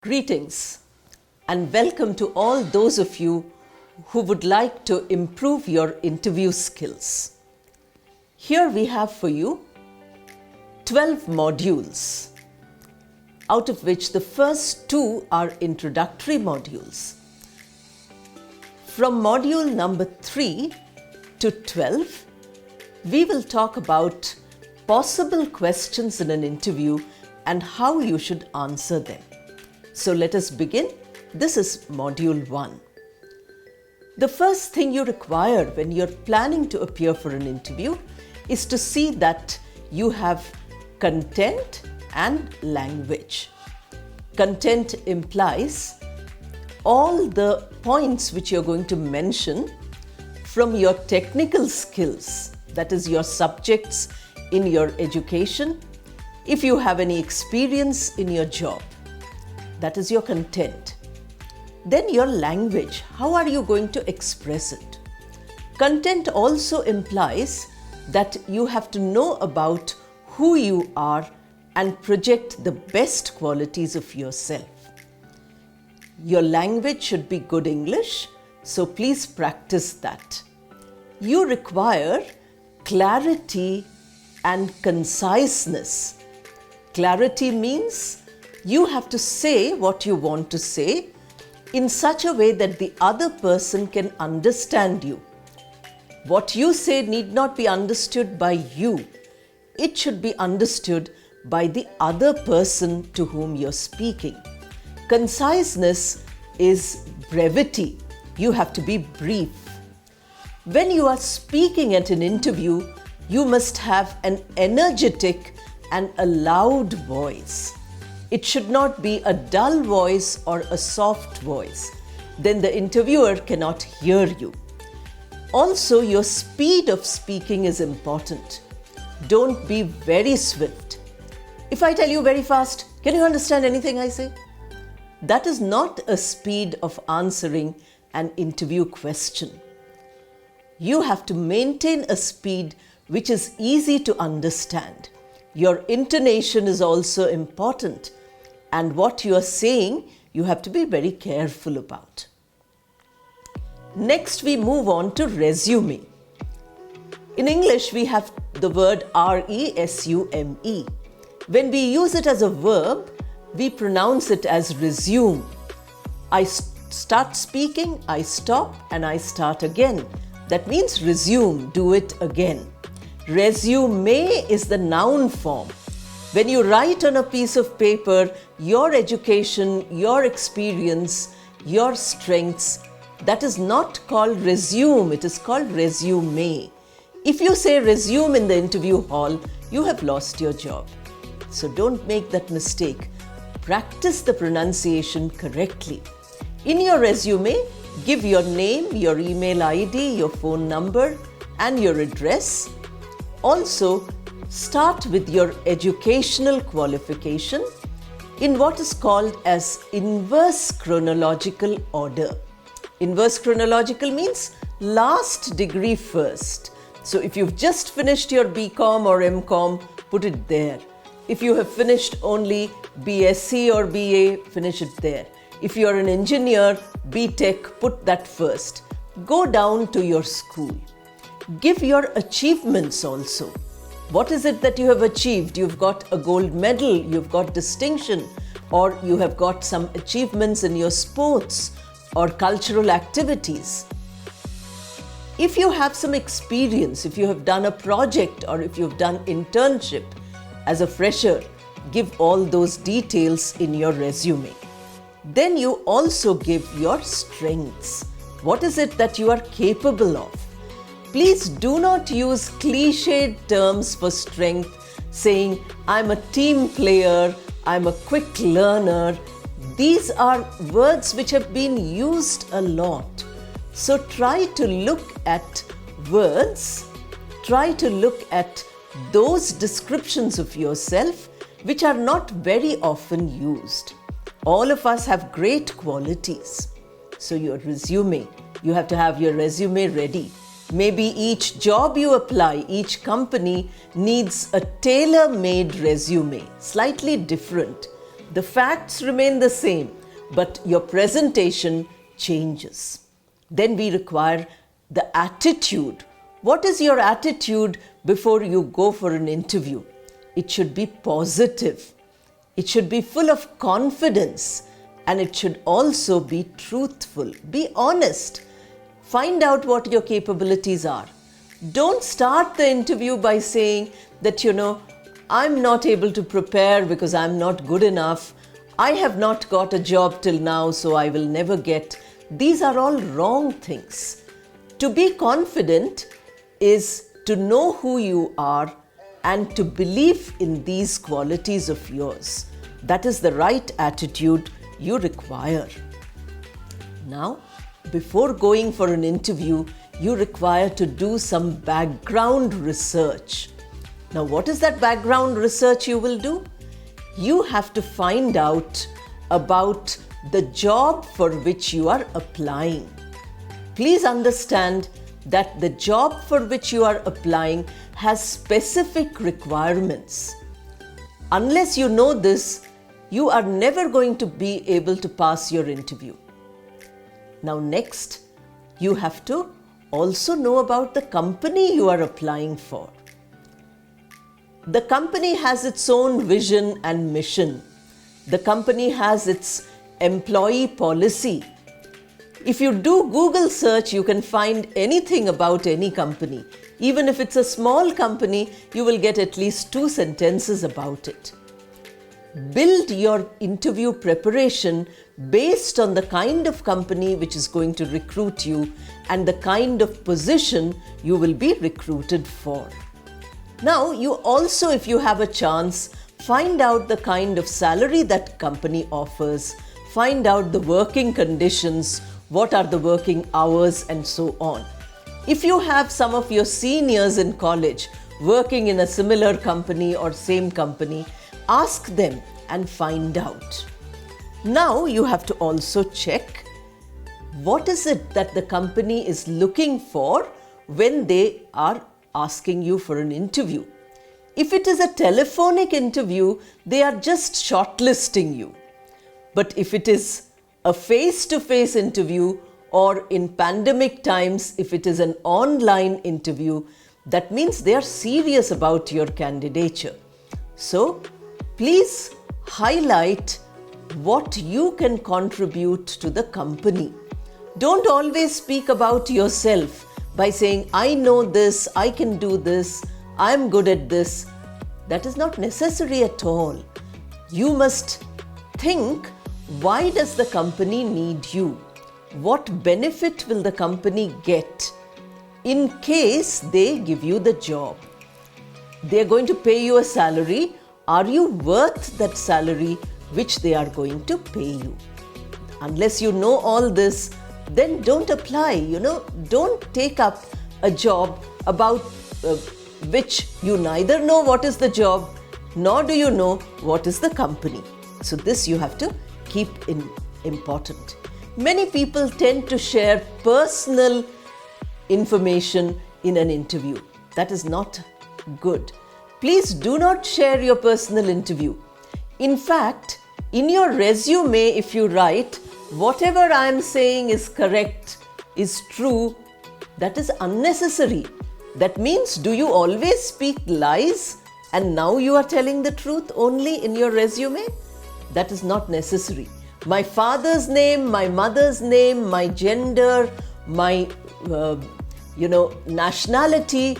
Greetings and welcome to all those of you who would like to improve your interview skills. Here we have for you 12 modules, out of which the first 2 are introductory modules. From module number 3 to 12, we will talk about possible questions in an interview and how you should answer them. So let us begin. This is module 1. The first thing you require when you're planning to appear for an interview is to see that you have content and language. Content implies all the points which you're going to mention from your technical skills, that is your subjects in your education, if you have any experience in your job. That is your content. Then your language. How are you going to express it? Content also implies that you have to know about who you are and project the best qualities of yourself. Your language should be good English, so please practice that. You require clarity and conciseness. Clarity means you have to say what you want to say in such a way that the other person can understand you. What you say need not be understood by you. It should be understood by the other person to whom you're speaking. Conciseness is brevity. You have to be brief. When you are speaking at an interview, you must have an energetic and a loud voice. It should not be a dull voice or a soft voice. Then the interviewer cannot hear you. Also, your speed of speaking is important. Don't be very swift. If I tell you very fast, can you understand anything I say? That is not a speed of answering an interview question. You have to maintain a speed which is easy to understand. Your intonation is also important. And what you are saying, you have to be very careful about. Next, we move on to resume. In English, we have the word resume. When we use it as a verb, we pronounce it as resume. I start speaking, I stop, and I start again. That means resume, do it again. Resume is the noun form. When you write on a piece of paper your education, your experience, your strengths, that is not called resume, it is called resume. If you say resume in the interview hall, you have lost your job. So don't make that mistake. Practice the pronunciation correctly. In your resume, give your name, your email ID, your phone number, and your address. Also, start with your educational qualification in what is called as inverse chronological order. Inverse chronological means last degree first. So if you've just finished your BCom or MCom, put it there. If you have finished only BSc or BA, finish it there. If you're an engineer, BTech, put that first. Go down to your school. Give your achievements also. What is it that you have achieved? You've got a gold medal, you've got distinction, or you have got some achievements in your sports or cultural activities. If you have some experience, if you have done a project or if you've done internship as a fresher, give all those details in your resume. Then you also give your strengths. What is it that you are capable of? Please do not use cliched terms for strength, saying, I'm a team player, I'm a quick learner. These are words which have been used a lot. So try to look at words, try to look at those descriptions of yourself which are not very often used. All of us have great qualities. So your resume, you have to have your resume ready. Maybe each job you apply, each company needs a tailor-made resume, slightly different. The facts remain the same, but your presentation changes. Then we require the attitude. What is your attitude before you go for an interview? It should be positive. It should be full of confidence, and it should also be truthful. Be honest. Find out what your capabilities are. Don't start the interview by saying that, I'm not able to prepare because I'm not good enough. I have not got a job till now, so I will never get. These are all wrong things. To be confident is to know who you are and to believe in these qualities of yours. That is the right attitude you require. Now, before going for an interview, you require to do some background research. Now, what is that background research you will do? You have to find out about the job for which you are applying. Please understand that the job for which you are applying has specific requirements. Unless you know this, you are never going to be able to pass your interview. Now, next, you have to also know about the company you are applying for. The company has its own vision and mission. The company has its employee policy. If you do Google search, you can find anything about any company. Even if it's a small company, you will get at least 2 sentences about it. Build your interview preparation based on the kind of company which is going to recruit you and the kind of position you will be recruited for. Now, you also, if you have a chance, find out the kind of salary that company offers, find out the working conditions, what are the working hours, and so on. If you have some of your seniors in college working in a similar company or same company, ask them and find out. Now you have to also check what is it that the company is looking for when they are asking you for an interview. If it is a telephonic interview, they are just shortlisting you. But if it is a face-to-face interview, or in pandemic times, if it is an online interview, that means they are serious about your candidature. So, please highlight what you can contribute to the company. Don't always speak about yourself by saying, I know this, I can do this, I'm good at this. That is not necessary at all. You must think, why does the company need you? What benefit will the company get in case they give you the job? They are going to pay you a salary. Are you worth that salary which they are going to pay you? Unless you know all this, then don't apply. Don't take up a job about which you neither know what is the job, nor do you know what is the company. So this you have to keep important. Many people tend to share personal information in an interview. That is not good. Please do not share your personal interview. In fact, in your resume, if you write, whatever I am saying is correct, is true, that is unnecessary. That means, do you always speak lies and now you are telling the truth only in your resume? That is not necessary. My father's name, my mother's name, my gender, my nationality,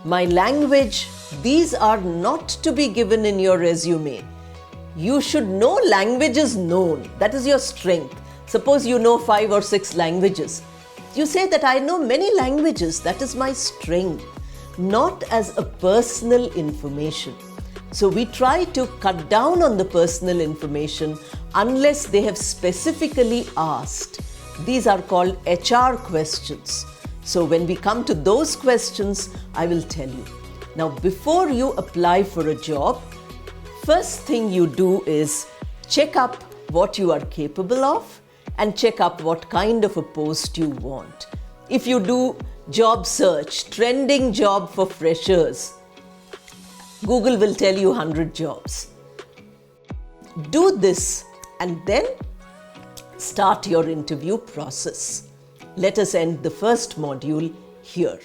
my language, these are not to be given in your resume. You should know languages known. That is your strength. Suppose you know 5 or 6 languages. You say that I know many languages. That is my strength, not as a personal information. So we try to cut down on the personal information unless they have specifically asked. These are called HR questions. So when we come to those questions, I will tell you. Now, before you apply for a job, first thing you do is check up what you are capable of and check up what kind of a post you want. If you do job search, trending job for freshers, Google will tell you 100 jobs. Do this and then start your interview process. Let us end the first module here.